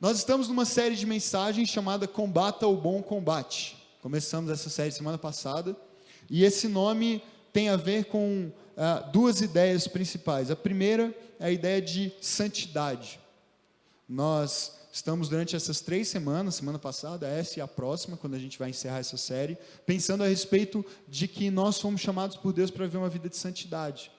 Nós estamos numa série de mensagens chamada Combata o Bom Combate. Começamos essa série semana passada, e esse nome tem a ver com duas ideias principais. A primeira é a ideia de santidade. Nós estamos durante essas 3 semanas, semana passada, essa e a próxima, quando a gente vai encerrar essa série, pensando a respeito de que nós fomos chamados por Deus para viver uma vida de santidade.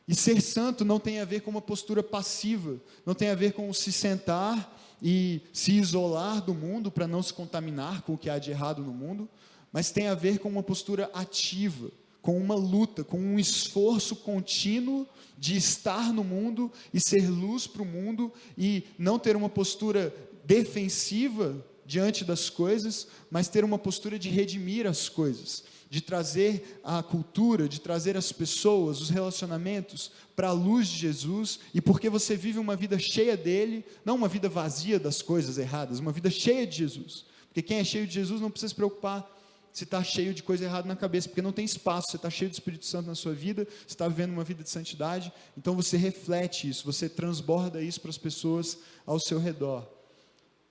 E ser santo não tem a ver com uma postura passiva, não tem a ver com se sentar e se isolar do mundo para não se contaminar com o que há de errado no mundo, mas tem a ver com uma postura ativa, com uma luta, com um esforço contínuo de estar no mundo e ser luz para o mundo e não ter uma postura defensiva diante das coisas, mas ter uma postura de redimir as coisas, de trazer a cultura, de trazer as pessoas, os relacionamentos para a luz de Jesus, e porque você vive uma vida cheia dele, não uma vida vazia das coisas erradas, uma vida cheia de Jesus, porque quem é cheio de Jesus não precisa se preocupar se está cheio de coisa errada na cabeça, porque não tem espaço, você está cheio do Espírito Santo na sua vida, você está vivendo uma vida de santidade, então você reflete isso, você transborda isso para as pessoas ao seu redor.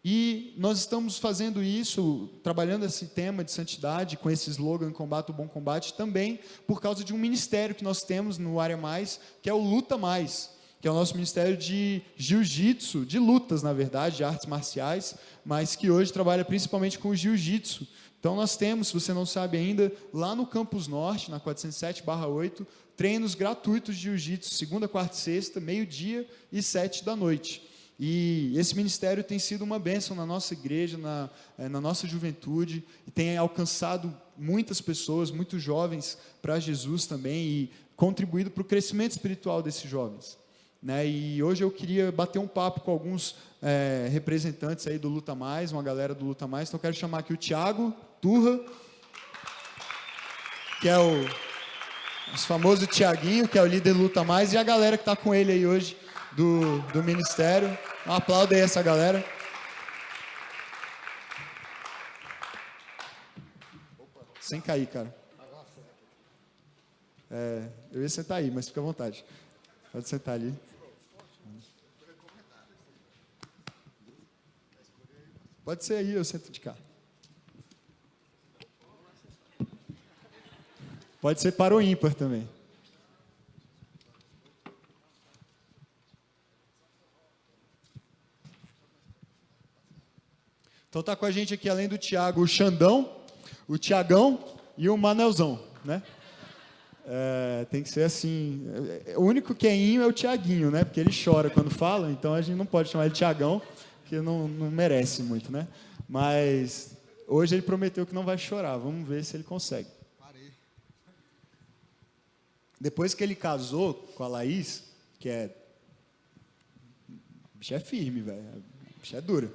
E nós estamos fazendo isso, trabalhando esse tema de santidade, com esse slogan, Combata o Bom Combate, também por causa de um ministério que nós temos no Área Mais, que é o Luta Mais, que é o nosso ministério de jiu-jitsu, de lutas, na verdade, de artes marciais, mas que hoje trabalha principalmente com o jiu-jitsu. Então nós temos, se você não sabe ainda, lá no Campus Norte, na 407/8, treinos gratuitos de jiu-jitsu, segunda, quarta e sexta, meio-dia e 7 da noite. E esse ministério tem sido uma bênção na nossa igreja, na nossa juventude, e tem alcançado muitas pessoas, muitos jovens para Jesus também, e contribuído para o crescimento espiritual desses jovens. E hoje eu queria bater um papo com alguns representantes aí do Luta Mais, uma galera do Luta Mais, então eu quero chamar aqui o Thiago Turra, que é o famoso Thiaguinho, que é o líder do Luta Mais, e a galera que está com ele aí hoje, do ministério. Um aplauso aí essa galera. Sem cair, cara. Eu ia sentar aí, mas fica à vontade. Pode sentar ali. Pode ser aí, eu sento de cá. Pode ser para o ímpar também. Então está com a gente aqui, além do Thiago, o Xandão, o Thiagão e o Manelzão, né? Tem que ser assim. O único que é inho é o Thiaguinho, né? Porque ele chora quando fala, então a gente não pode chamar ele de Thiagão, porque não merece muito, né? Mas hoje ele prometeu que não vai chorar, vamos ver se ele consegue. Depois que ele casou com a Laís, que a bicha é firme, velho, a bicha é dura.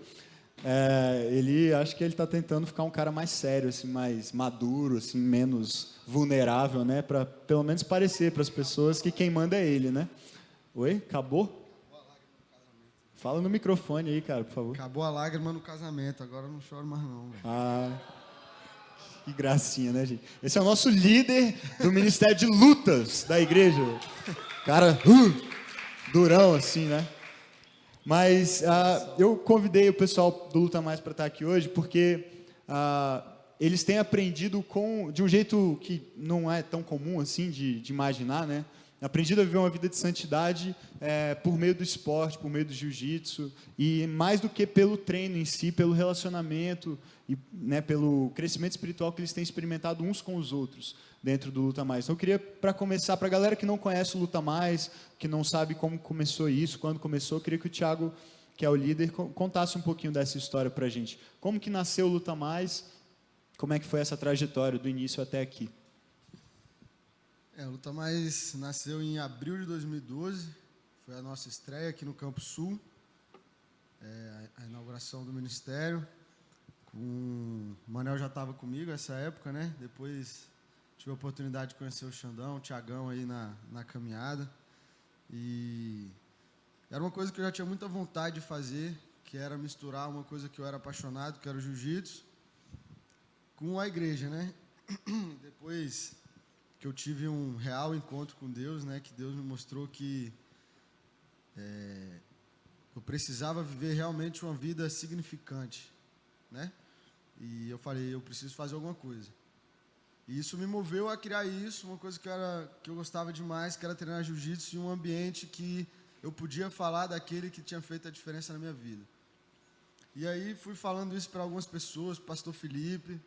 Acho que ele está tentando ficar um cara mais sério, assim, mais maduro, assim, menos vulnerável, né? Para pelo menos parecer para as pessoas que quem manda é ele, né? Oi? Acabou? Fala no microfone aí, cara, por favor. Acabou a lágrima no casamento, agora eu não choro mais não, velho. Que gracinha, né, gente? Esse é o nosso líder do Ministério de Lutas da igreja. Cara, durão assim, né? Mas eu convidei o pessoal do Luta Mais para estar aqui hoje porque eles têm aprendido de um jeito que não é tão comum assim de imaginar, né? Aprendido a viver uma vida de santidade por meio do esporte, por meio do jiu-jitsu, e mais do que pelo treino em si, pelo relacionamento e, né, pelo crescimento espiritual que eles têm experimentado uns com os outros dentro do Luta Mais. Então eu queria, para começar, para a galera que não conhece o Luta Mais, que não sabe como começou isso, quando começou, eu queria que o Thiago, que é o líder, contasse um pouquinho dessa história para a gente. Como que nasceu o Luta Mais, como é que foi essa trajetória do início até aqui? O Luta Mais nasceu em abril de 2012, foi a nossa estreia aqui no Campo Sul, a inauguração do ministério. O Manel já estava comigo nessa época, né? Depois tive a oportunidade de conhecer o Xandão, o Thiagão aí na caminhada. E era uma coisa que eu já tinha muita vontade de fazer, que era misturar uma coisa que eu era apaixonado, que era o jiu-jitsu, com a igreja, né? Depois que eu tive um real encontro com Deus, né? Que Deus me mostrou que eu precisava viver realmente uma vida significante, né? E eu falei, eu preciso fazer alguma coisa. E isso me moveu a criar isso, uma coisa que eu gostava demais, que era treinar jiu-jitsu em um ambiente que eu podia falar daquele que tinha feito a diferença na minha vida. E aí fui falando isso para algumas pessoas, pastor Felipe,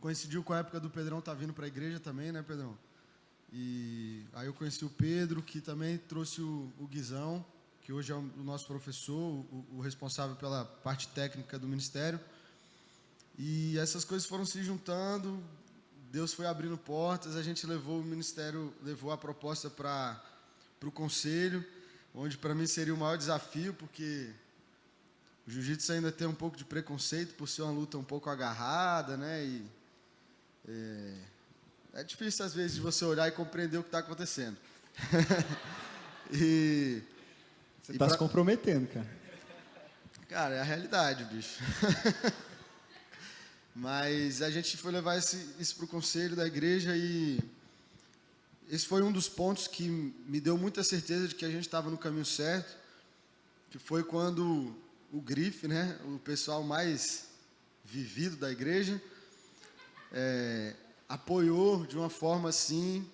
coincidiu com a época do Pedrão tá vindo para a igreja também, né, Pedrão? E aí eu conheci o Pedro, que também trouxe o Guizão, que hoje é o nosso professor, o responsável pela parte técnica do ministério. E essas coisas foram se juntando, Deus foi abrindo portas, a gente levou o ministério, levou a proposta para o conselho, onde para mim seria o maior desafio, porque o jiu-jitsu ainda tem um pouco de preconceito por ser uma luta um pouco agarrada, né? E é difícil às vezes de você olhar e compreender o que está acontecendo. Você está se comprometendo, cara. Cara, é a realidade, bicho. Mas a gente foi levar isso para o conselho da igreja e esse foi um dos pontos que me deu muita certeza de que a gente estava no caminho certo, que foi quando o Grife, né, o pessoal mais vivido da igreja, apoiou de uma forma assim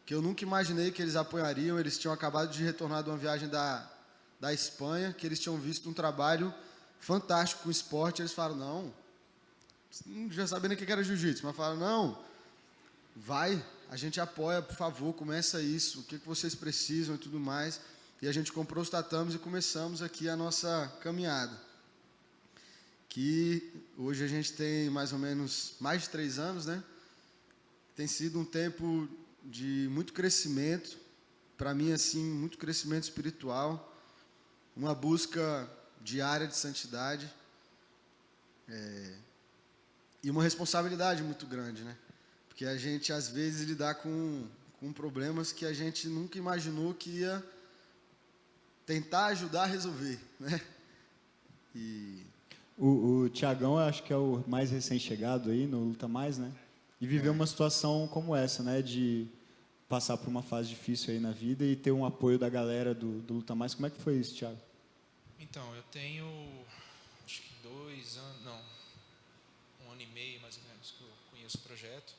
que eu nunca imaginei que eles apoiariam. Eles tinham acabado de retornar de uma viagem da Espanha, que eles tinham visto um trabalho fantástico com o esporte. Eles falaram, não já sabendo o que era jiu-jitsu, mas falaram, não, vai, a gente apoia, por favor, começa isso, o que vocês precisam e tudo mais. E a gente comprou os tatames e começamos aqui a nossa caminhada. Que hoje a gente tem mais ou menos mais de 3 anos, né? Tem sido um tempo de muito crescimento, para mim, assim, muito crescimento espiritual, uma busca diária de santidade, e uma responsabilidade muito grande, né? Porque a gente, às vezes, lidar com problemas que a gente nunca imaginou que ia tentar ajudar a resolver, né? E o Thiagão, acho que é o mais recém-chegado aí no Luta Mais, né? E viveu uma situação como essa, né? De passar por uma fase difícil aí na vida e ter um apoio da galera do Luta Mais. Como é que foi isso, Thiago? Então, eu tenho, acho que 2 anos, não, 1 ano e meio mais ou menos que eu conheço o projeto.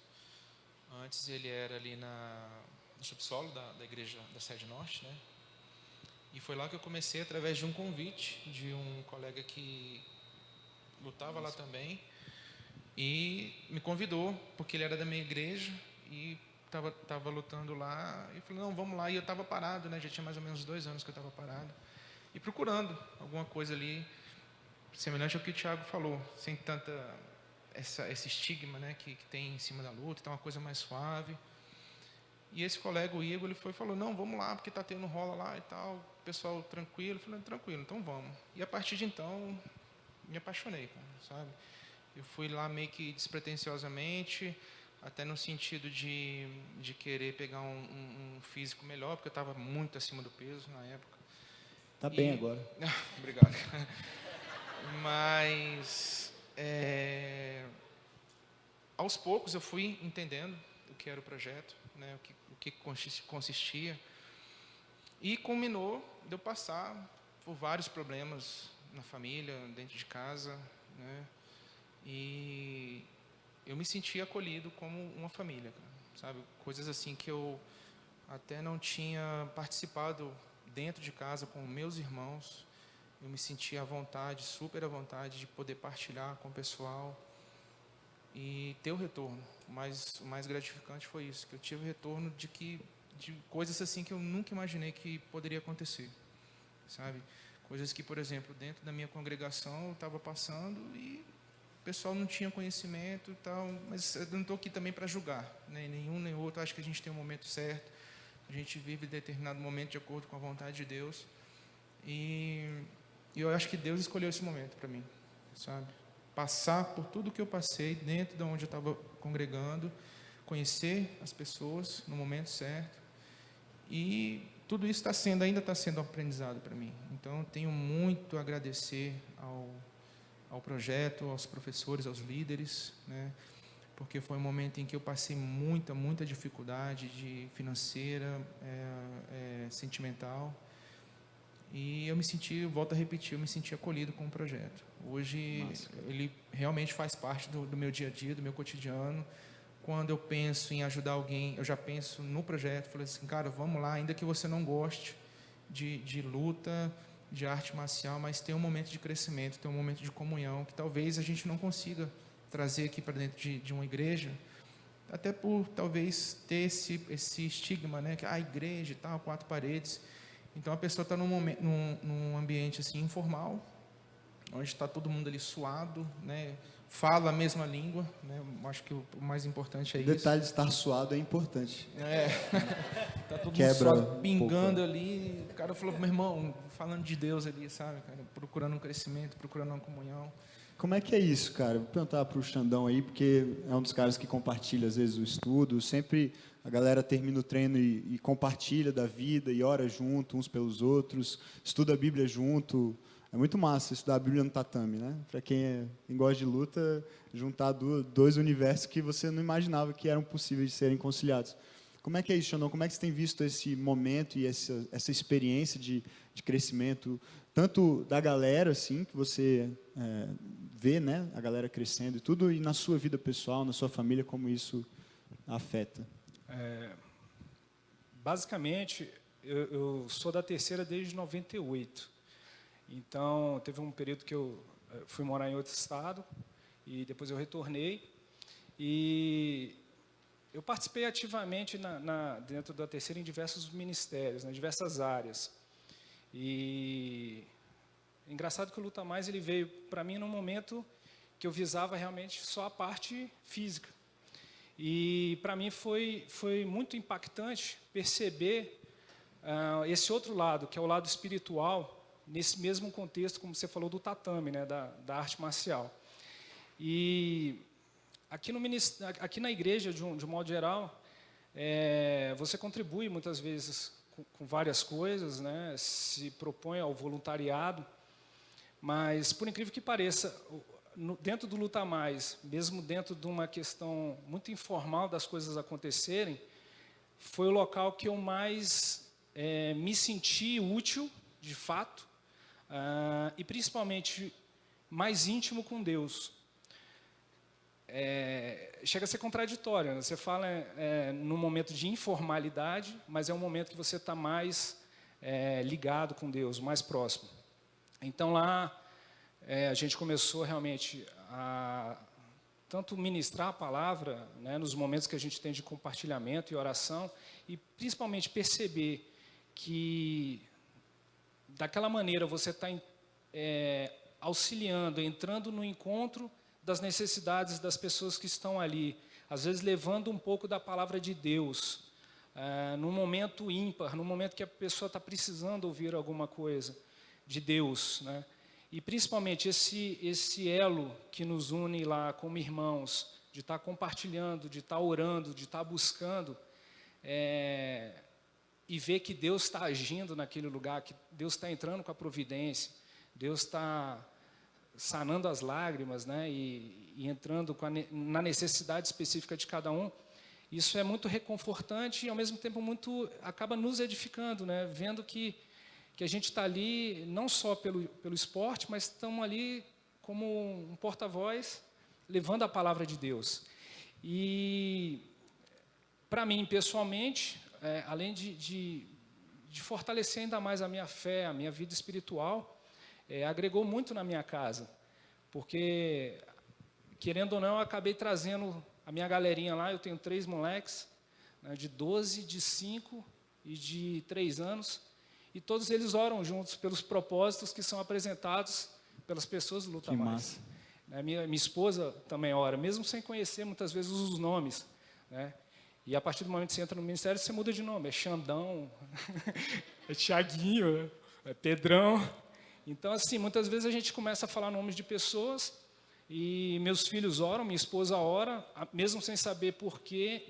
Antes ele era ali no subsolo da igreja da Sede Norte, né? E foi lá que eu comecei através de um convite de um colega que lutava lá também e me convidou, porque ele era da minha igreja e estava lutando lá. E eu falei, não, vamos lá. E eu estava parado, né? Já tinha mais ou menos 2 anos que eu estava parado e procurando alguma coisa ali semelhante ao que o Thiago falou, sem tanta esse estigma, né, que tem em cima da luta, então uma coisa mais suave. E esse colega, o Igor, ele falou, não, vamos lá, porque está tendo rola lá e tal, pessoal tranquilo. Eu falei, tranquilo, então vamos. E a partir de então, me apaixonei, sabe? Eu fui lá meio que despretensiosamente, até no sentido de querer pegar um físico melhor, porque eu estava muito acima do peso na época. Tá bem agora. Obrigado. Mas aos poucos eu fui entendendo o que era o projeto, né, o que consistia, e culminou de eu passar por vários problemas na família, dentro de casa, né, e eu me senti acolhido como uma família, sabe, coisas assim que eu até não tinha participado dentro de casa com meus irmãos. Eu me sentia à vontade, super à vontade de poder partilhar com o pessoal e ter o retorno. Mas o mais gratificante foi isso, que eu tive o retorno de coisas assim que eu nunca imaginei que poderia acontecer, sabe? Coisas que, por exemplo, dentro da minha congregação eu estava passando e o pessoal não tinha conhecimento e tal, mas eu não estou aqui também para julgar, né? Nenhum nem outro. Acho que a gente tem um momento certo, a gente vive determinado momento de acordo com a vontade de Deus. E eu acho que Deus escolheu esse momento para mim, sabe? Passar por tudo que eu passei dentro de onde eu estava congregando, conhecer as pessoas no momento certo, e tudo isso ainda está sendo um aprendizado para mim. Então, eu tenho muito a agradecer ao projeto, aos professores, aos líderes, né? Porque foi um momento em que eu passei muita dificuldade financeira, sentimental. E eu me senti, volto a repetir, eu me senti acolhido com o projeto. Hoje, ele realmente faz parte do meu dia a dia, do meu cotidiano. Quando eu penso em ajudar alguém, eu já penso no projeto, falei assim, cara, vamos lá, ainda que você não goste de luta, de arte marcial, mas tem um momento de crescimento, tem um momento de comunhão, que talvez a gente não consiga trazer aqui para dentro de uma igreja, até por talvez ter esse estigma, né, que a igreja e tal, 4 paredes. Então a pessoa está num ambiente assim informal, onde está todo mundo ali suado, né, fala a mesma língua, né, acho que o mais importante é O isso. detalhe de estar suado é importante. Tá todo mundo Quebra suado, um pingando ali. O cara falou, meu irmão, falando de Deus ali, sabe, cara, procurando um crescimento, procurando uma comunhão. Como é que é isso, cara? Vou perguntar para o Xandão aí, porque é um dos caras que compartilha, às vezes, o estudo. Sempre a galera termina o treino e compartilha da vida e ora junto, uns pelos outros, estuda a Bíblia junto. É muito massa estudar a Bíblia no tatame, né? Para quem gosta de luta, juntar dois universos que você não imaginava que eram possíveis de serem conciliados. Como é que é isso, Xandão? Como é que você tem visto esse momento e essa experiência de crescimento, tanto da galera, assim, que você vê, né, a galera crescendo e tudo, e na sua vida pessoal, na sua família, como isso afeta? Basicamente, eu sou da terceira desde 98. Então, teve um período que eu fui morar em outro estado, e depois eu retornei, e eu participei ativamente dentro da terceira em diversos ministérios, em diversas áreas. E engraçado que o Luta Mais ele veio para mim num momento que eu visava realmente só a parte física. E para mim foi muito impactante perceber esse outro lado, que é o lado espiritual, nesse mesmo contexto, como você falou, do tatame, né, da arte marcial. E aqui na igreja, de um modo geral, você contribui muitas vezes com várias coisas, né, se propõe ao voluntariado, mas, por incrível que pareça, dentro do Luta Mais, mesmo dentro de uma questão muito informal das coisas acontecerem, foi o local que eu mais me senti útil, de fato, e principalmente mais íntimo com Deus. Chega a ser contraditório, né? Você fala num momento de informalidade, mas é um momento que você está mais ligado com Deus, mais próximo. Então lá a gente começou realmente a tanto ministrar a palavra, né, nos momentos que a gente tem de compartilhamento e oração, e principalmente perceber que daquela maneira você está auxiliando, entrando no encontro das necessidades das pessoas que estão ali, às vezes levando um pouco da palavra de Deus, num momento ímpar, num momento que a pessoa está precisando ouvir alguma coisa de Deus, né? E principalmente esse elo que nos une lá como irmãos, de estar compartilhando, de estar orando, de estar buscando, e ver que Deus está agindo naquele lugar, que Deus está entrando com a providência, Deus está sanando as lágrimas, né, e entrando na necessidade específica de cada um. Isso é muito reconfortante e, ao mesmo tempo, acaba nos edificando, né, vendo que a gente está ali não só pelo esporte, mas estamos ali como um porta-voz, levando a palavra de Deus. E, para mim, pessoalmente, além de fortalecer ainda mais a minha fé, a minha vida espiritual, agregou muito na minha casa, porque, querendo ou não, eu acabei trazendo a minha galerinha lá. Eu tenho 3 moleques, né, de 12, de 5 e de 3 anos, e todos eles oram juntos pelos propósitos que são apresentados pelas pessoas do Luta Mais. Minha esposa também ora, mesmo sem conhecer muitas vezes os nomes, né? E a partir do momento que você entra no ministério, você muda de nome. É Xandão, é Tiaguinho, é Pedrão. Então, assim, muitas vezes a gente começa a falar nomes de pessoas e meus filhos oram, minha esposa ora, mesmo sem saber porquê,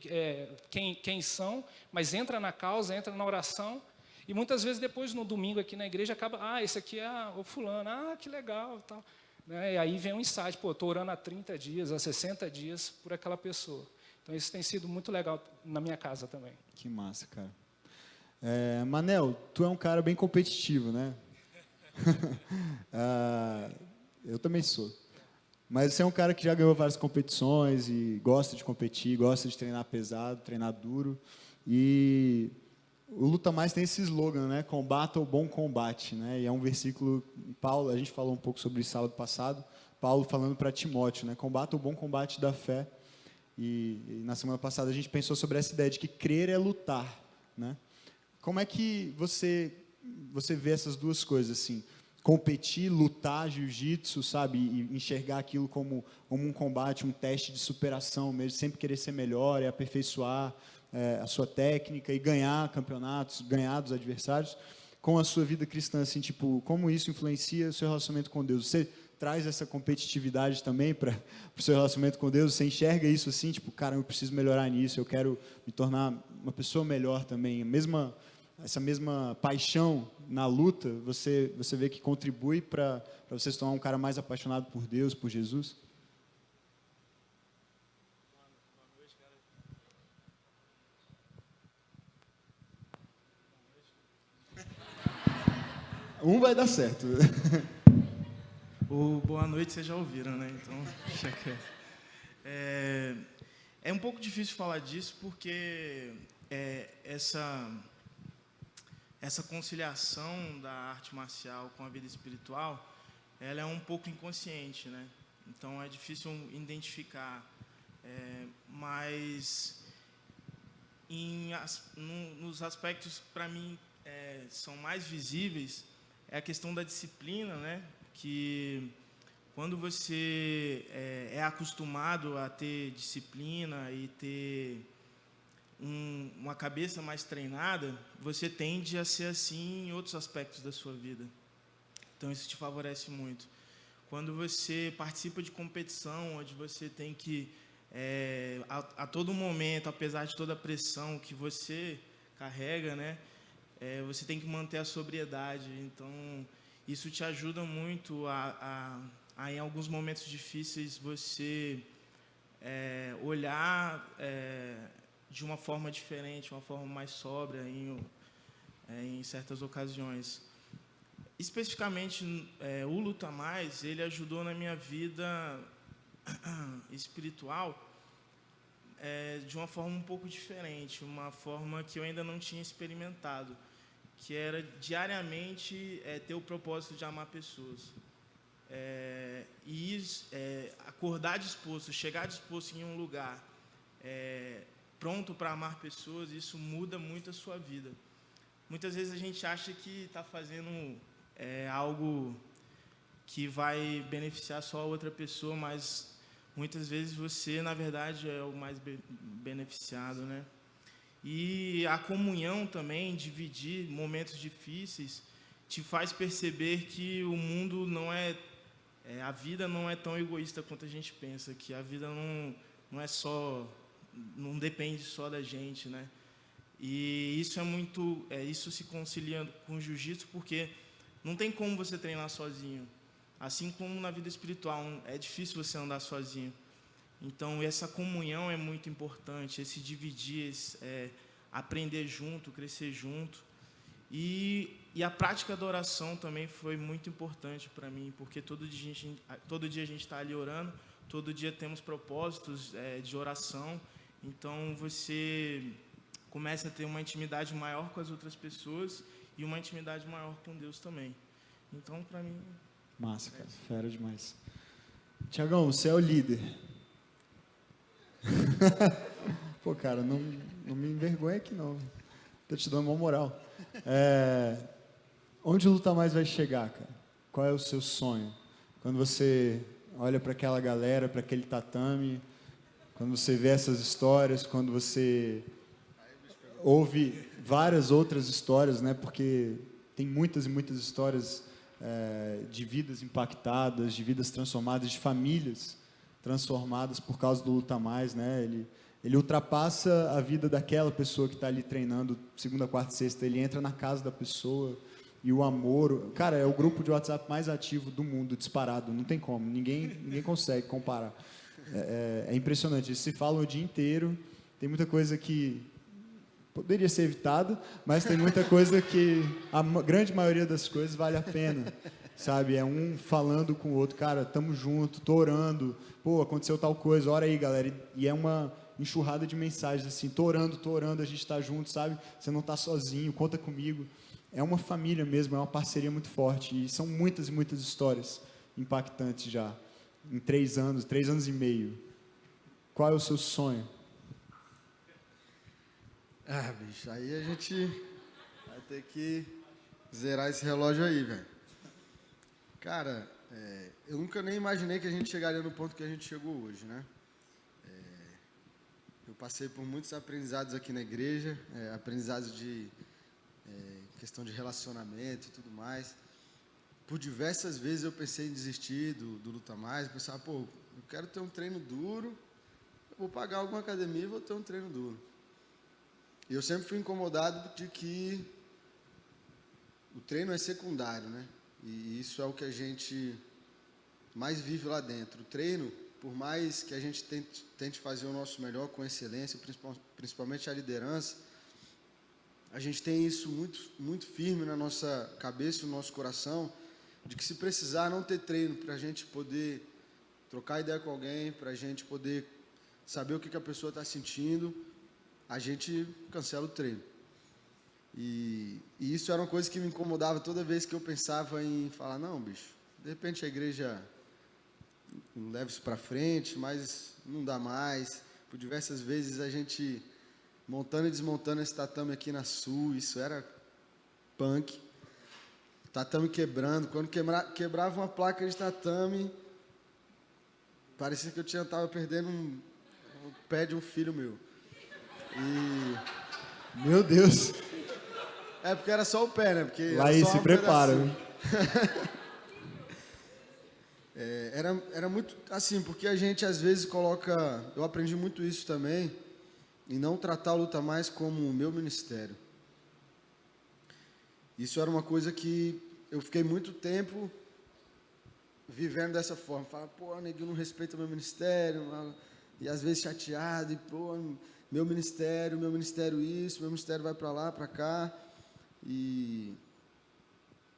quem são, mas entra na causa, entra na oração. E muitas vezes depois, no domingo aqui na igreja, acaba, esse aqui é o fulano, que legal, tal. Né? E aí vem um insight, estou orando há 30 dias, há 60 dias por aquela pessoa. Então, isso tem sido muito legal na minha casa também. Que massa, cara. Manel, tu é um cara bem competitivo, né? Eu também sou. Mas você é um cara que já ganhou várias competições e gosta de competir, gosta de treinar pesado, treinar duro. E o Luta Mais tem esse slogan, né? Combata o bom combate, né? E é um versículo, Paulo, a gente falou um pouco sobre isso sábado passado, Paulo falando para Timóteo, né? Combata o bom combate da fé. E na semana passada a gente pensou sobre essa ideia de que crer é lutar, né? Como é que você vê essas duas coisas, assim? Competir, lutar, jiu-jitsu, sabe? E enxergar aquilo como um combate, um teste de superação mesmo, sempre querer ser melhor e aperfeiçoar a sua técnica e ganhar campeonatos, ganhar dos adversários, com a sua vida cristã, assim, tipo, como isso influencia o seu relacionamento com Deus? Você traz essa competitividade também para o seu relacionamento com Deus? Você enxerga isso assim, tipo, cara, eu preciso melhorar nisso, eu quero me tornar uma pessoa melhor também. Essa mesma paixão na luta, você vê que contribui para você se tornar um cara mais apaixonado por Deus, por Jesus? Um vai dar certo. O boa noite vocês já ouviram, né? Então, deixa quieto. É um pouco difícil falar disso porque essa conciliação da arte marcial com a vida espiritual, ela é um pouco inconsciente, né? Então é difícil identificar, mas nos aspectos para mim são mais visíveis é a questão da disciplina, né? Que quando você é acostumado a ter disciplina e ter uma cabeça mais treinada, você tende a ser assim em outros aspectos da sua vida. Então, isso te favorece muito. Quando você participa de competição, onde você tem que, a todo momento, apesar de toda a pressão que você carrega, né, você tem que manter a sobriedade. Então, isso te ajuda muito a em alguns momentos difíceis, você olhar de uma forma diferente, uma forma mais sóbria em certas ocasiões. Especificamente, o Luta Mais, ele ajudou na minha vida espiritual de uma forma um pouco diferente, uma forma que eu ainda não tinha experimentado, que era diariamente ter o propósito de amar pessoas. Acordar disposto, chegar disposto em um lugar pronto para amar pessoas, isso muda muito a sua vida. Muitas vezes a gente acha que está fazendo algo que vai beneficiar só a outra pessoa, mas muitas vezes você, na verdade, é o mais beneficiado, né? E a comunhão também, dividir momentos difíceis, te faz perceber que o mundo não a vida não é tão egoísta quanto a gente pensa, que a vida não é só, não depende só da gente, né? E isso isso se concilia com o jiu-jitsu, porque não tem como você treinar sozinho. Assim como na vida espiritual, é difícil você andar sozinho. Então, essa comunhão é muito importante, esse dividir, aprender junto, crescer junto. E a prática da oração também foi muito importante para mim, porque todo dia a gente está ali orando, todo dia temos propósitos de oração. Então, você começa a ter uma intimidade maior com as outras pessoas e uma intimidade maior com Deus também. Então, para mim... Massa, cara. Fera demais. Tiagão, você é o líder. Pô, cara, não me envergonha aqui, não. Tô te dando uma moral. Onde o Luta Mais vai chegar, cara? Qual é o seu sonho? Quando você olha para aquela galera, para aquele tatame, quando você vê essas histórias, quando você ouve várias outras histórias, né? Porque tem muitas e muitas histórias de vidas impactadas, de vidas transformadas, de famílias transformadas por causa do Luta Mais, né? Ele ultrapassa a vida daquela pessoa que está ali treinando segunda, quarta e sexta. Ele entra na casa da pessoa e o amor... Cara, é o grupo de WhatsApp mais ativo do mundo, disparado. Não tem como, ninguém consegue comparar. É impressionante. Eles se falam o dia inteiro. Tem muita coisa que poderia ser evitado, mas tem muita coisa que grande maioria das coisas vale a pena, sabe? É um falando com o outro, cara, tamo junto, tô orando, pô, aconteceu tal coisa, ora aí, galera. E é uma enxurrada de mensagens assim, tô orando, a gente tá junto, sabe? Você não tá sozinho, conta comigo. É uma família mesmo, é uma parceria muito forte, e são muitas e muitas histórias impactantes já, em 3 anos e meio. Qual é o seu sonho? Ah, bicho, aí a gente vai ter que zerar esse relógio aí, velho. Cara, eu nunca nem imaginei que a gente chegaria no ponto que a gente chegou hoje, né? Eu passei por muitos aprendizados aqui na igreja, aprendizados de questão de relacionamento e tudo mais. Por diversas vezes eu pensei em desistir do Luta Mais, eu pensava, pô, eu quero ter um treino duro, eu vou pagar alguma academia e vou ter um treino duro. E eu sempre fui incomodado de que o treino é secundário, né? E isso é o que a gente mais vive lá dentro. O treino, por mais que a gente tente fazer o nosso melhor com excelência, principalmente a liderança, a gente tem isso muito, muito firme na nossa cabeça, no nosso coração, de que se precisar não ter treino para a gente poder trocar ideia com alguém, para a gente poder saber o que a pessoa está sentindo, a gente cancela o treino. E isso era uma coisa que me incomodava toda vez que eu pensava em falar, não, bicho, de repente a igreja leva isso para frente, mas não dá mais. Por diversas vezes a gente montando e desmontando esse tatame aqui na Sul, isso era punk. Tatame quebrando, quando quebrava uma placa de tatame, parecia que eu estava perdendo o pé de um filho meu. E Meu Deus! é porque era só o pé, né? Porque Laís, se prepara. Era muito assim, porque a gente às vezes coloca, eu aprendi muito isso também, em não tratar o Luta Mais como o meu ministério. Isso era uma coisa que eu fiquei muito tempo vivendo dessa forma. Fala, pô, neguinho não respeita o meu ministério, e às vezes chateado, e pô, meu ministério isso, meu ministério vai para lá, para cá. E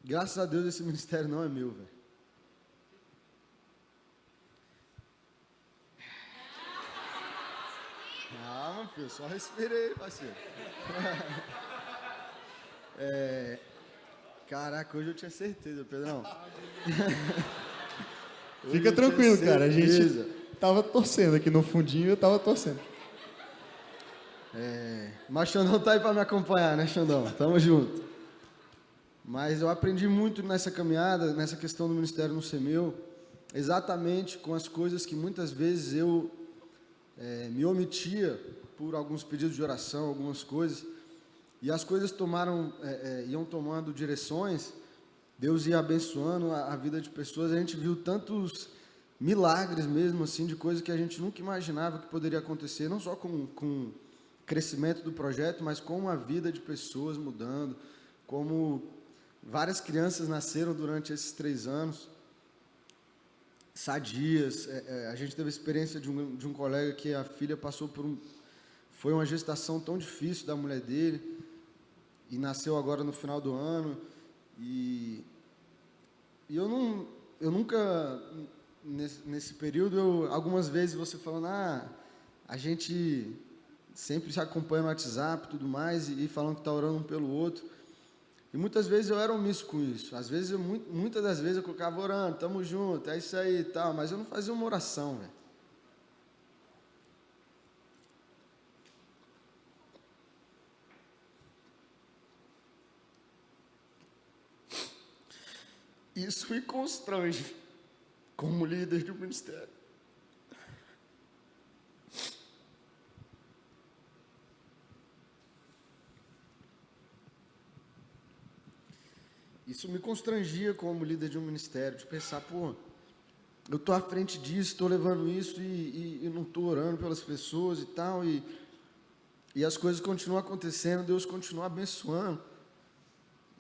graças a Deus esse ministério não é meu, velho. Calma, filho, só respirei, parceiro. Caraca, hoje eu tinha certeza, Pedrão. Fica tranquilo, cara. A gente tava torcendo aqui no fundinho, eu tava torcendo. Mas Xandão tá aí para me acompanhar, né, Xandão? Tamo junto. Mas eu aprendi muito nessa caminhada, nessa questão do ministério não ser meu, exatamente com as coisas que muitas vezes eu me omitia por alguns pedidos de oração, algumas coisas, e as coisas iam tomando direções, Deus ia abençoando a vida de pessoas, a gente viu tantos milagres mesmo, assim, de coisas que a gente nunca imaginava que poderia acontecer, não só com o crescimento do projeto, mas com a vida de pessoas mudando, como várias crianças nasceram durante esses 3 anos, sadias. A gente teve a experiência de um colega que a filha passou foi uma gestação tão difícil da mulher dele, e nasceu agora no final do ano, e eu nunca, nesse período, algumas vezes você falando, a gente sempre se acompanha no WhatsApp e tudo mais, e falando que está orando um pelo outro. E muitas vezes eu era omisso com isso. Às vezes, muitas das vezes eu colocava orando, tamo junto, é isso aí e tal, mas eu não fazia uma oração, velho. Isso me constrange como líder de um ministério. Isso me constrangia como líder de um ministério, de pensar, pô, eu estou à frente disso, estou levando isso e não estou orando pelas pessoas e tal, e as coisas continuam acontecendo, Deus continua abençoando,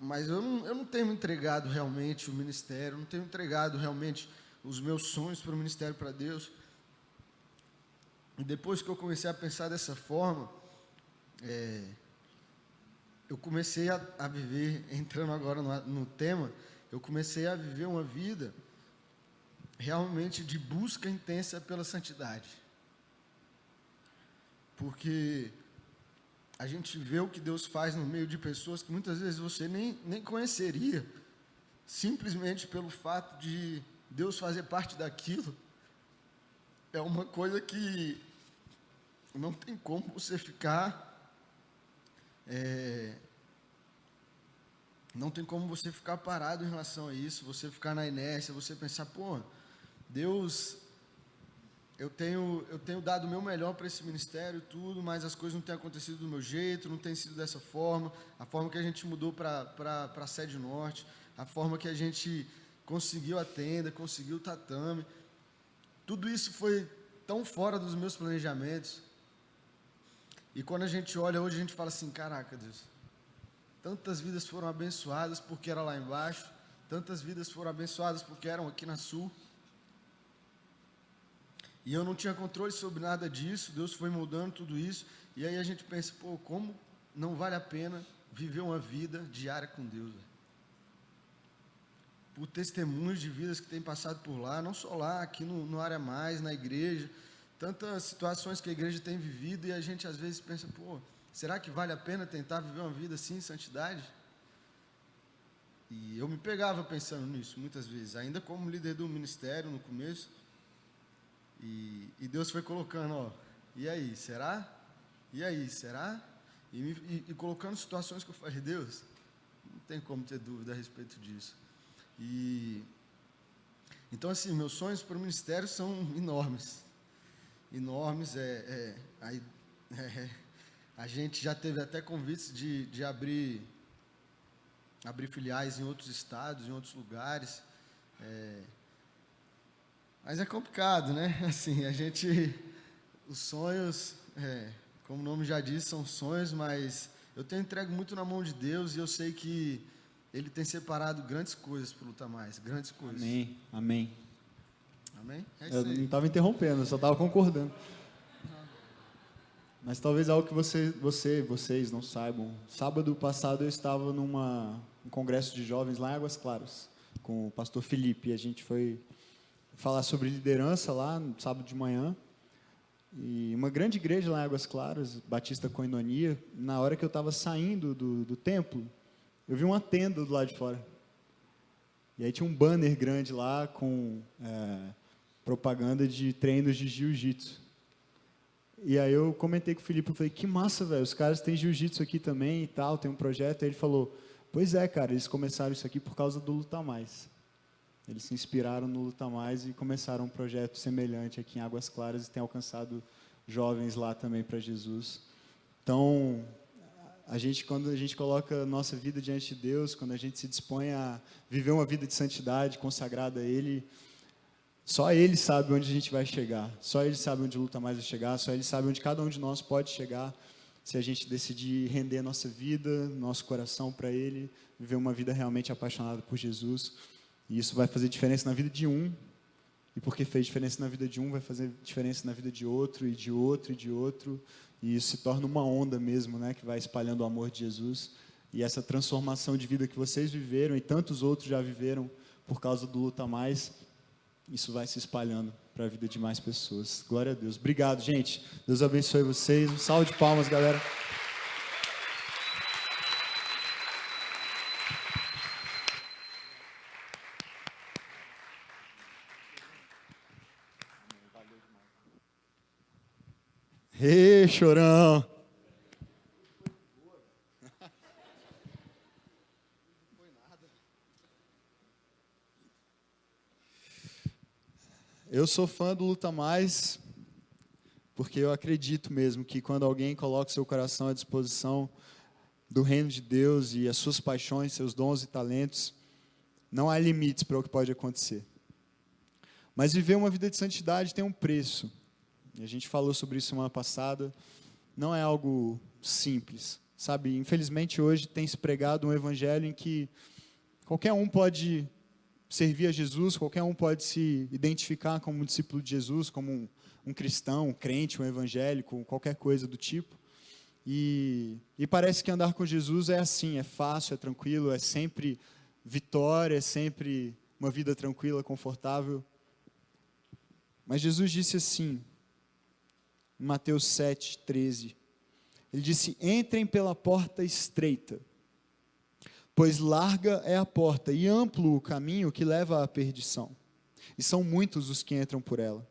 mas eu não tenho entregado realmente o ministério, não tenho entregado realmente os meus sonhos para o ministério, para Deus. E depois que eu comecei a pensar dessa forma, eu comecei a viver, entrando agora no tema, eu comecei a viver uma vida realmente de busca intensa pela santidade. Porque a gente vê o que Deus faz no meio de pessoas que muitas vezes você nem conheceria, simplesmente pelo fato de Deus fazer parte daquilo. É uma coisa que não tem como você ficar... não tem como você ficar parado em relação a isso, você ficar na inércia, você pensar, pô, Deus, eu tenho dado o meu melhor para esse ministério e tudo, mas as coisas não têm acontecido do meu jeito, não tem sido dessa forma, a forma que a gente mudou para a sede norte, a forma que a gente conseguiu a tenda, conseguiu o tatame, tudo isso foi tão fora dos meus planejamentos. E quando a gente olha hoje, a gente fala assim, caraca, Deus, tantas vidas foram abençoadas porque era lá embaixo, tantas vidas foram abençoadas porque eram aqui na Sul. E eu não tinha controle sobre nada disso, Deus foi moldando tudo isso, e aí a gente pensa, pô, como não vale a pena viver uma vida diária com Deus, véio? Por testemunhos de vidas que têm passado por lá, não só lá, aqui no Área Mais, na igreja, tantas situações que a igreja tem vivido, e a gente às vezes pensa, pô, será que vale a pena tentar viver uma vida assim, em santidade? E eu me pegava pensando nisso, muitas vezes, ainda como líder do ministério, no começo, e Deus foi colocando, ó, e aí, será? E aí, será? E colocando situações que eu falei, Deus, não tem como ter dúvida a respeito disso. Então, assim, meus sonhos para o ministério são enormes. Enormes, a gente já teve até convites de abrir filiais em outros estados, em outros lugares, mas é complicado, né? Assim, os sonhos, como o nome já diz, são sonhos, mas eu tenho entregue muito na mão de Deus e eu sei que Ele tem separado grandes coisas para lutar mais, grandes coisas. Amém, amém. Amém? É isso Eu aí. não estava interrompendo, eu só estava concordando. Mas talvez algo que vocês não saibam. Sábado passado eu estava num congresso de jovens lá em Águas Claras, com o pastor Felipe. A gente foi falar sobre liderança lá no sábado de manhã. E uma grande igreja lá em Águas Claras, Batista Koinonia, na hora que eu estava saindo do templo, eu vi uma tenda do lado de fora. E aí tinha um banner grande lá com propaganda de treinos de jiu-jitsu. E aí eu comentei com o Felipe, eu falei, que massa, velho, os caras têm jiu-jitsu aqui também e tal, tem um projeto. Aí ele falou, pois é, cara, eles começaram isso aqui por causa do Luta Mais. Eles se inspiraram no Luta Mais e começaram um projeto semelhante aqui em Águas Claras e tem alcançado jovens lá também para Jesus. Então, quando a gente coloca a nossa vida diante de Deus, quando a gente se dispõe a viver uma vida de santidade, consagrada a Ele, só Ele sabe onde a gente vai chegar, só Ele sabe onde o Luta Mais vai chegar, só Ele sabe onde cada um de nós pode chegar, se a gente decidir render nossa vida, nosso coração para Ele, viver uma vida realmente apaixonada por Jesus. E isso vai fazer diferença na vida de um, e porque fez diferença na vida de um, vai fazer diferença na vida de outro, e de outro, e de outro, e isso se torna uma onda mesmo, né, que vai espalhando o amor de Jesus, e essa transformação de vida que vocês viveram, e tantos outros já viveram por causa do Luta Mais, isso vai se espalhando para a vida de mais pessoas. Glória a Deus. Obrigado, gente. Deus abençoe vocês. Um salve de palmas, galera. Ei, chorão! Eu sou fã do Luta Mais, porque eu acredito mesmo que quando alguém coloca seu coração à disposição do reino de Deus e as suas paixões, seus dons e talentos, não há limites para o que pode acontecer. Mas viver uma vida de santidade tem um preço. E a gente falou sobre isso semana passada. Não é algo simples, sabe? Infelizmente hoje tem se pregado um evangelho em que qualquer um pode servir a Jesus, qualquer um pode se identificar como um discípulo de Jesus, como um cristão, um crente, um evangélico, qualquer coisa do tipo. E parece que andar com Jesus é assim, é fácil, é tranquilo, é sempre vitória, é sempre uma vida tranquila, confortável. Mas Jesus disse assim, em Mateus 7:13, ele disse: entrem pela porta estreita, pois larga é a porta e amplo o caminho que leva à perdição, e são muitos os que entram por ela.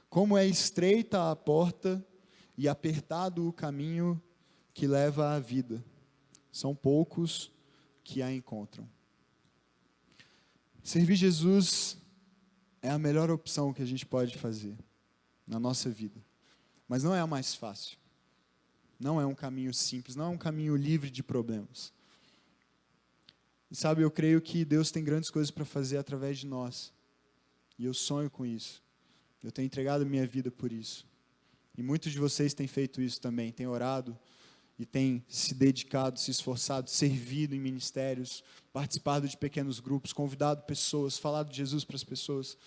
Como é estreita a porta e apertado o caminho que leva à vida, são poucos que a encontram. Servir Jesus é a melhor opção que a gente pode fazer na nossa vida, mas não é a mais fácil, não é um caminho simples, não é um caminho livre de problemas. E sabe, eu creio que Deus tem grandes coisas para fazer através de nós, e eu sonho com isso, eu tenho entregado minha vida por isso, e muitos de vocês têm feito isso também, têm orado, e têm se dedicado, se esforçado, servido em ministérios, participado de pequenos grupos, convidado pessoas, falado de Jesus para as pessoas,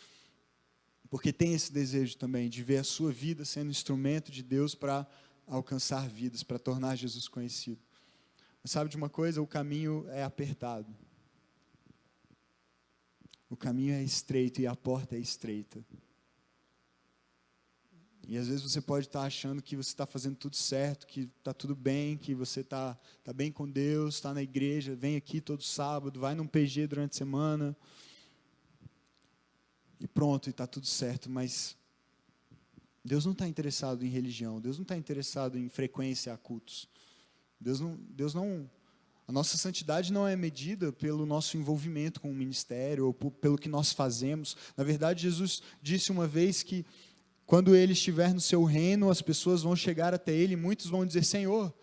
porque tem esse desejo também de ver a sua vida sendo instrumento de Deus para alcançar vidas, para tornar Jesus conhecido. Mas sabe de uma coisa? O caminho é apertado. O caminho é estreito e a porta é estreita. E às vezes você pode estar achando que você está fazendo tudo certo, que está tudo bem, que você está bem com Deus, está na igreja, vem aqui todo sábado, vai num PG durante a semana, e pronto, e está tudo certo. Mas Deus não está interessado em religião, Deus não está interessado em frequência a cultos. A nossa santidade não é medida pelo nosso envolvimento com o ministério, ou pelo que nós fazemos. Na verdade, Jesus disse uma vez que quando Ele estiver no seu reino, as pessoas vão chegar até Ele, e muitos vão dizer: Senhor,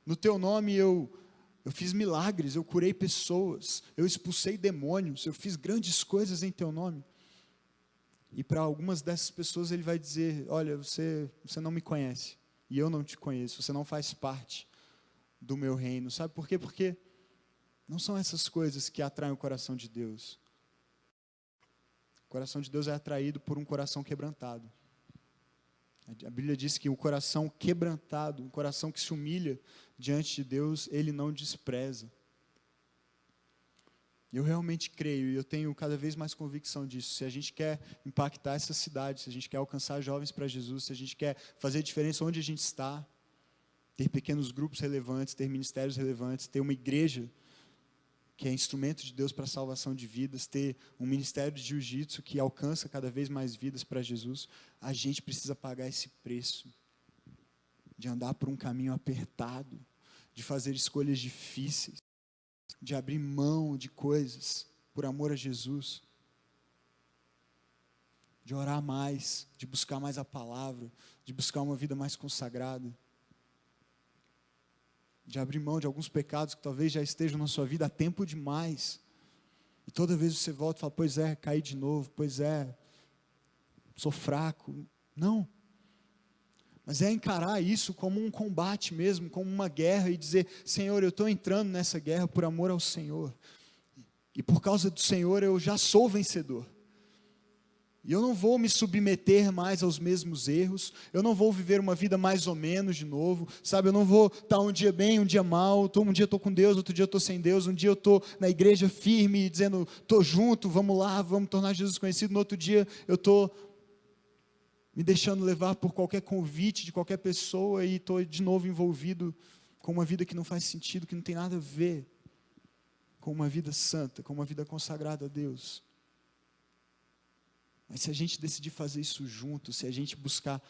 no Teu nome eu fiz milagres, eu curei pessoas, eu expulsei demônios, eu fiz grandes coisas em Teu nome. E para algumas dessas pessoas Ele vai dizer: olha, você não me conhece, e eu não te conheço, você não faz parte do meu reino. Sabe por quê? Porque não são essas coisas que atraem o coração de Deus. O coração de Deus é atraído por um coração quebrantado. A Bíblia diz que o coração quebrantado, um coração que se humilha diante de Deus, Ele não despreza. Eu realmente creio, e eu tenho cada vez mais convicção disso. Se a gente quer impactar essa cidade, se a gente quer alcançar jovens para Jesus, se a gente quer fazer diferença onde a gente está, ter pequenos grupos relevantes, ter ministérios relevantes, ter uma igreja que é instrumento de Deus para a salvação de vidas, ter um ministério de jiu-jitsu que alcança cada vez mais vidas para Jesus, a gente precisa pagar esse preço de andar por um caminho apertado, de fazer escolhas difíceis, de abrir mão de coisas por amor a Jesus, de orar mais, de buscar mais a palavra, de buscar uma vida mais consagrada, de abrir mão de alguns pecados que talvez já estejam na sua vida há tempo demais, e toda vez você volta e fala: pois é, caí de novo, pois é, sou fraco. Não, mas é encarar isso como um combate mesmo, como uma guerra, e dizer: Senhor, eu estou entrando nessa guerra por amor ao Senhor, e por causa do Senhor eu já sou vencedor. E eu não vou me submeter mais aos mesmos erros, eu não vou viver uma vida mais ou menos de novo, sabe? Eu não vou estar um dia bem, um dia mal, um dia eu estou com Deus, outro dia eu estou sem Deus, um dia eu estou na igreja firme, dizendo: estou junto, vamos lá, vamos tornar Jesus conhecido. No outro dia eu estou me deixando levar por qualquer convite de qualquer pessoa e estou de novo envolvido com uma vida que não faz sentido, que não tem nada a ver com uma vida santa, com uma vida consagrada a Deus. Mas se a gente decidir fazer isso junto, se a gente buscar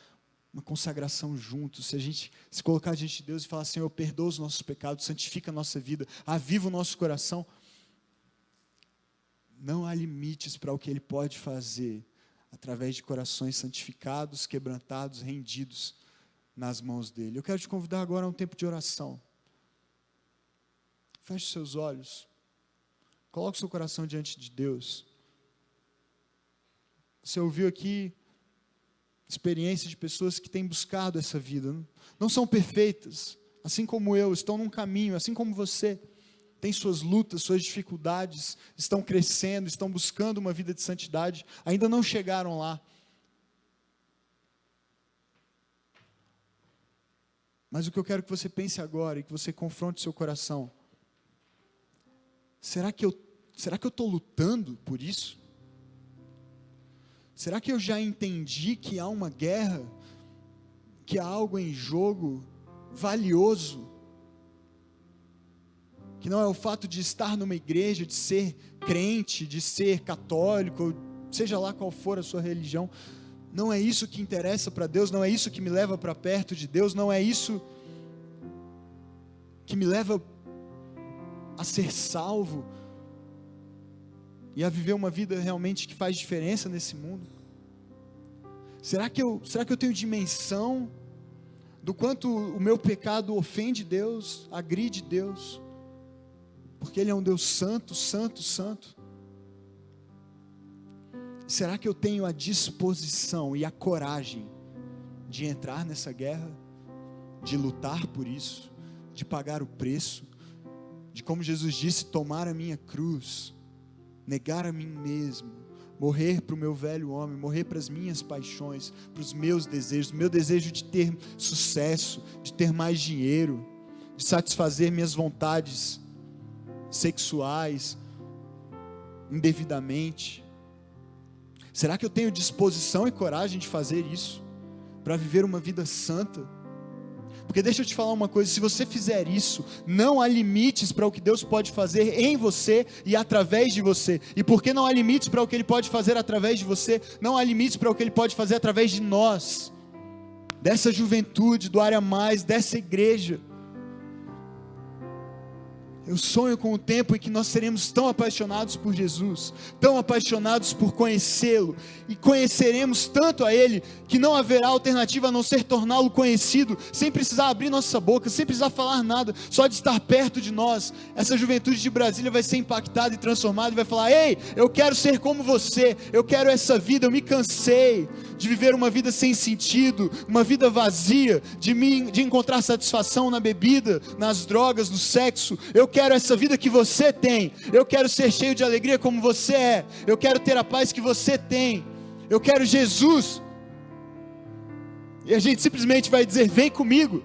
uma consagração junto, se a gente se colocar diante de Deus e falar: Senhor, perdoa os nossos pecados, santifica a nossa vida, aviva o nosso coração, não há limites para o que Ele pode fazer através de corações santificados, quebrantados, rendidos nas mãos dEle. Eu quero te convidar agora a um tempo de oração. Feche seus olhos, coloque seu coração diante de Deus. Você ouviu aqui experiências de pessoas que têm buscado essa vida, não são perfeitas, assim como eu, estão num caminho, assim como você, tem suas lutas, suas dificuldades, estão crescendo, estão buscando uma vida de santidade, ainda não chegaram lá. Mas o que eu quero que você pense agora e que você confronte seu coração: será que eu estou lutando por isso? Será que eu já entendi que há uma guerra, que há algo em jogo valioso, que não é o fato de estar numa igreja, de ser crente, de ser católico, seja lá qual for a sua religião? Não é isso que interessa para Deus, não é isso que me leva para perto de Deus, não é isso que me leva a ser salvo e a viver uma vida realmente que faz diferença nesse mundo? Será que eu tenho dimensão do quanto o meu pecado ofende Deus, agride Deus? Porque Ele é um Deus santo, santo, santo. Será que eu tenho a disposição e a coragem de entrar nessa guerra, de lutar por isso, de pagar o preço, de, como Jesus disse, tomar a minha cruz, negar a mim mesmo, morrer para o meu velho homem, morrer para as minhas paixões, para os meus desejos, o meu desejo de ter sucesso, de ter mais dinheiro, de satisfazer minhas vontades sexuais indevidamente? Será que eu tenho disposição e coragem de fazer isso, para viver uma vida santa? Porque deixa eu te falar uma coisa: se você fizer isso, não há limites para o que Deus pode fazer em você e através de você. E porque não há limites para o que Ele pode fazer através de você, não há limites para o que Ele pode fazer através de nós, dessa juventude, do Área Mais, dessa igreja. Eu sonho com o tempo em que nós seremos tão apaixonados por Jesus, tão apaixonados por conhecê-lo, e conheceremos tanto a Ele, que não haverá alternativa a não ser torná-lo conhecido, sem precisar abrir nossa boca, sem precisar falar nada, só de estar perto de nós. Essa juventude de Brasília vai ser impactada e transformada, e vai falar: ei, eu quero ser como você, eu quero essa vida, eu me cansei de viver uma vida sem sentido, uma vida vazia, de encontrar satisfação na bebida, nas drogas, no sexo. Eu quero essa vida que você tem, eu quero ser cheio de alegria como você é, eu quero ter a paz que você tem, eu quero Jesus. E a gente simplesmente vai dizer: vem comigo,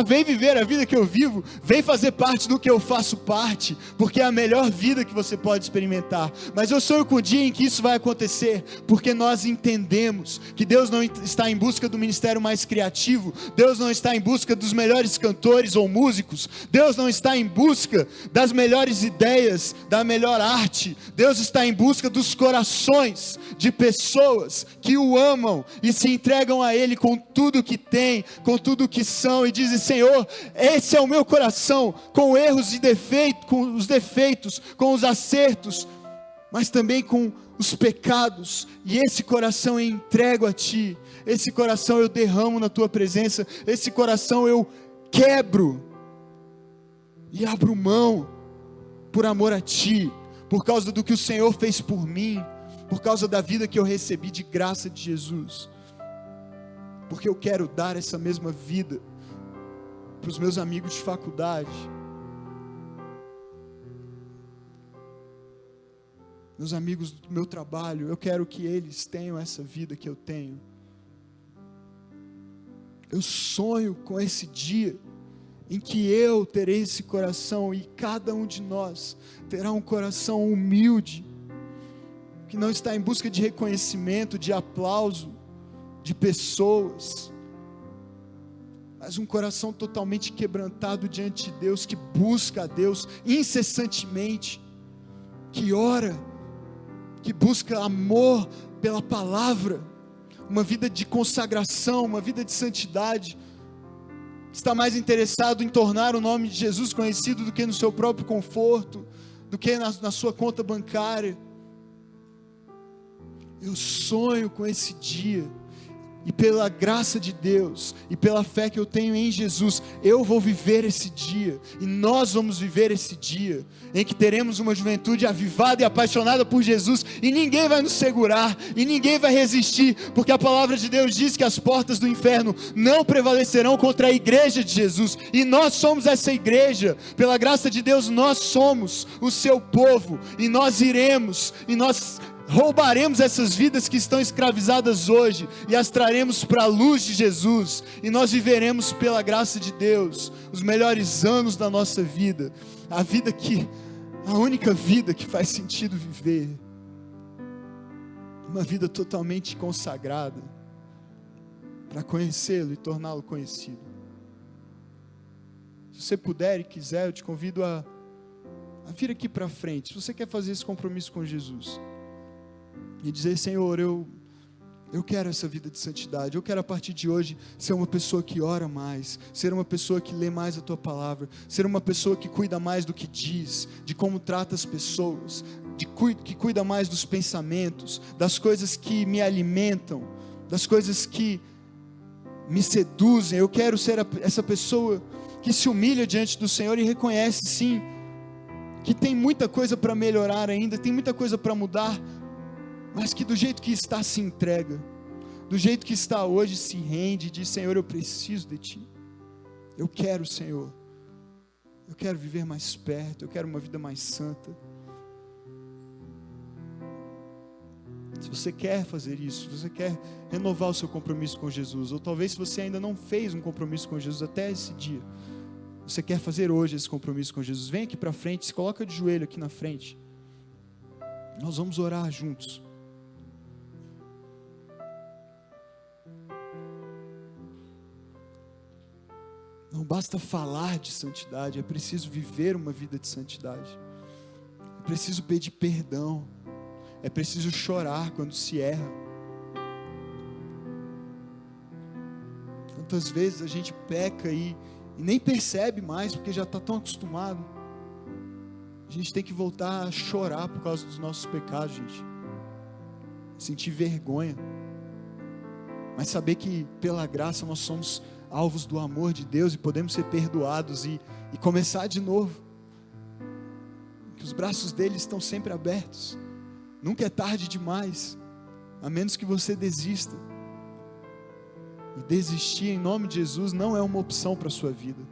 vem viver a vida que eu vivo, vem fazer parte do que eu faço parte, porque é a melhor vida que você pode experimentar. Mas eu sonho com o dia em que isso vai acontecer, porque nós entendemos que Deus não está em busca do ministério mais criativo, Deus não está em busca dos melhores cantores ou músicos, Deus não está em busca das melhores ideias, da melhor arte. Deus está em busca dos corações de pessoas que o amam e se entregam a Ele com tudo que têm, com tudo que são, e dizem: Senhor, esse é o meu coração, com erros e defeitos, com os defeitos, com os acertos, mas também com os pecados, e esse coração eu entrego a Ti, esse coração eu derramo na Tua presença, esse coração eu quebro e abro mão por amor a Ti, por causa do que o Senhor fez por mim, por causa da vida que eu recebi de graça de Jesus, porque eu quero dar essa mesma vida para os meus amigos de faculdade, meus amigos do meu trabalho. Eu quero que eles tenham essa vida que eu tenho. Eu sonho com esse dia em que eu terei esse coração, e cada um de nós terá um coração humilde, que não está em busca de reconhecimento, de aplauso de pessoas, mas um coração totalmente quebrantado diante de Deus, que busca a Deus incessantemente, que ora, que busca amor pela palavra, uma vida de consagração, uma vida de santidade, que está mais interessado em tornar o nome de Jesus conhecido do que no seu próprio conforto, do que na sua conta bancária. Eu sonho com esse dia, e pela graça de Deus, e pela fé que eu tenho em Jesus, eu vou viver esse dia, e nós vamos viver esse dia, em que teremos uma juventude avivada e apaixonada por Jesus, e ninguém vai nos segurar, e ninguém vai resistir, porque a palavra de Deus diz que as portas do inferno não prevalecerão contra a igreja de Jesus, e nós somos essa igreja. Pela graça de Deus nós somos o seu povo, e nós iremos, e nós roubaremos essas vidas que estão escravizadas hoje e as traremos para a luz de Jesus, e nós viveremos pela graça de Deus os melhores anos da nossa vida, a única vida que faz sentido viver, uma vida totalmente consagrada para conhecê-lo e torná-lo conhecido. Se você puder e quiser, eu te convido a vir aqui para frente, se você quer fazer esse compromisso com Jesus e dizer: Senhor, eu quero essa vida de santidade, eu quero a partir de hoje ser uma pessoa que ora mais, ser uma pessoa que lê mais a Tua Palavra, ser uma pessoa que cuida mais do que diz, de como trata as pessoas, que cuida mais dos pensamentos, das coisas que me alimentam, das coisas que me seduzem. Eu quero ser essa pessoa que se humilha diante do Senhor e reconhece, sim, que tem muita coisa para melhorar ainda, tem muita coisa para mudar, mas que do jeito que está se entrega, do jeito que está hoje se rende e diz: Senhor, eu preciso de Ti, eu quero, Senhor, eu quero viver mais perto, eu quero uma vida mais santa. Se você quer fazer isso, se você quer renovar o seu compromisso com Jesus, ou talvez se você ainda não fez um compromisso com Jesus até esse dia, você quer fazer hoje esse compromisso com Jesus, vem aqui para frente, se coloca de joelho aqui na frente, nós vamos orar juntos. Não basta falar de santidade, é preciso viver uma vida de santidade, é preciso pedir perdão, é preciso chorar quando se erra. Quantas vezes a gente peca e nem percebe mais, porque já está tão acostumado. A gente tem que voltar a chorar por causa dos nossos pecados, gente, sentir vergonha, mas saber que pela graça nós somos alvos do amor de Deus e podemos ser perdoados e começar de novo, que os braços dele estão sempre abertos. Nunca é tarde demais, a menos que você desista. E desistir em nome de Jesus não é uma opção para a sua vida,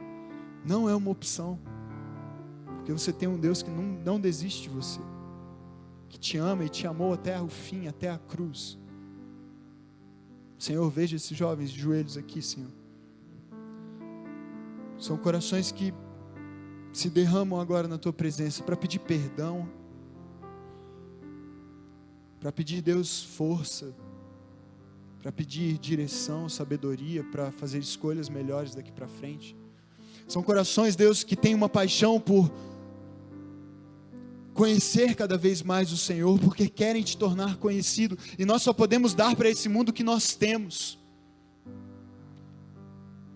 não é uma opção, porque você tem um Deus que não desiste de você, que te ama e te amou até o fim, até a cruz. Senhor, veja esses jovens de joelhos aqui, Senhor. São corações que se derramam agora na Tua presença para pedir perdão, para pedir, Deus, força, para pedir direção, sabedoria, para fazer escolhas melhores daqui para frente. São corações, Deus, que têm uma paixão por conhecer cada vez mais o Senhor, porque querem Te tornar conhecido, e nós só podemos dar para esse mundo o que nós temos.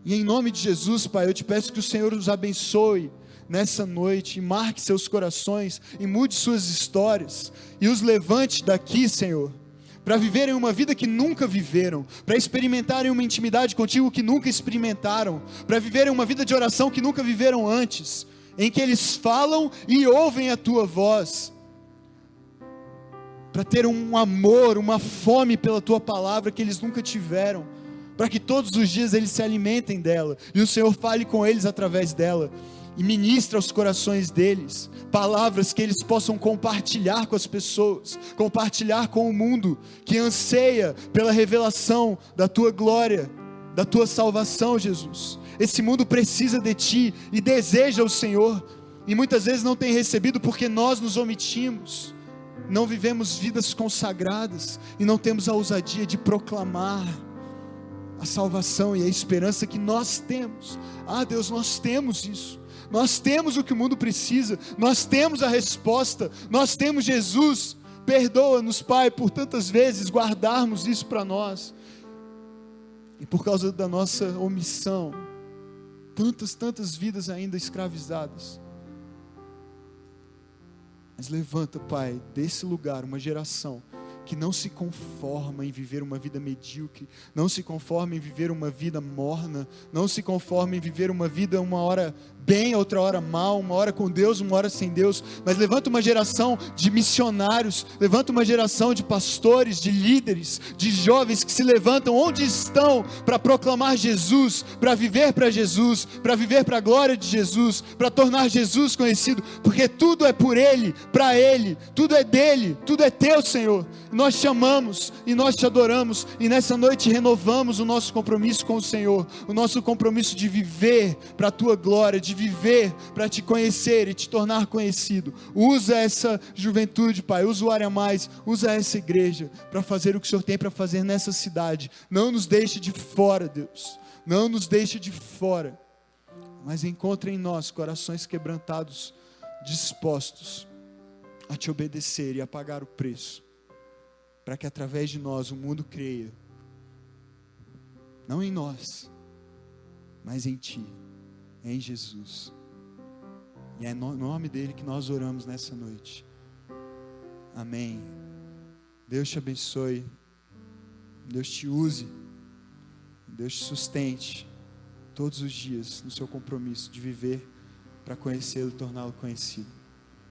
E em nome de Jesus, Pai, eu Te peço que o Senhor os abençoe nessa noite, e marque seus corações, e mude suas histórias, e os levante daqui, Senhor, para viverem uma vida que nunca viveram, para experimentarem uma intimidade contigo que nunca experimentaram, para viverem uma vida de oração que nunca viveram antes, em que eles falam e ouvem a Tua voz, para ter um amor, uma fome pela Tua palavra que eles nunca tiveram, para que todos os dias eles se alimentem dela, e o Senhor fale com eles através dela, e ministra aos corações deles, palavras que eles possam compartilhar com as pessoas, compartilhar com o mundo, que anseia pela revelação da Tua glória, da Tua salvação, Jesus. Esse mundo precisa de Ti, e deseja o Senhor, e muitas vezes não tem recebido, porque nós nos omitimos, não vivemos vidas consagradas, e não temos a ousadia de proclamar a salvação e a esperança que nós temos. Ah, Deus, nós temos isso, nós temos o que o mundo precisa, nós temos a resposta, nós temos Jesus. Perdoa-nos, Pai, por tantas vezes guardarmos isso para nós, e por causa da nossa omissão, tantas vidas ainda escravizadas. Mas levanta, Pai, desse lugar uma geração que não se conforma em viver uma vida medíocre, não se conforma em viver uma vida morna, não se conforma em viver uma vida uma hora bem, outra hora mal, uma hora com Deus, uma hora sem Deus, mas levanta uma geração de missionários, levanta uma geração de pastores, de líderes, de jovens que se levantam onde estão para proclamar Jesus, para viver para Jesus, para viver para a glória de Jesus, para tornar Jesus conhecido, porque tudo é por Ele, para Ele, tudo é dele, tudo é teu, Senhor. Nós te amamos e nós te adoramos, e nessa noite renovamos o nosso compromisso com o Senhor, o nosso compromisso de viver para a tua glória, de viver para te conhecer e te tornar conhecido. Usa essa juventude, Pai, usa o Área Mais, usa essa igreja para fazer o que o Senhor tem para fazer nessa cidade. Não nos deixe de fora, Deus, não nos deixe de fora, mas encontre em nós corações quebrantados, dispostos a te obedecer e a pagar o preço, para que através de nós o mundo creia, não em nós, mas em Ti, em Jesus. E é no nome dele que nós oramos nessa noite. Amém. Deus te abençoe, Deus te use, Deus te sustente todos os dias no seu compromisso de viver para conhecê-lo e torná-lo conhecido.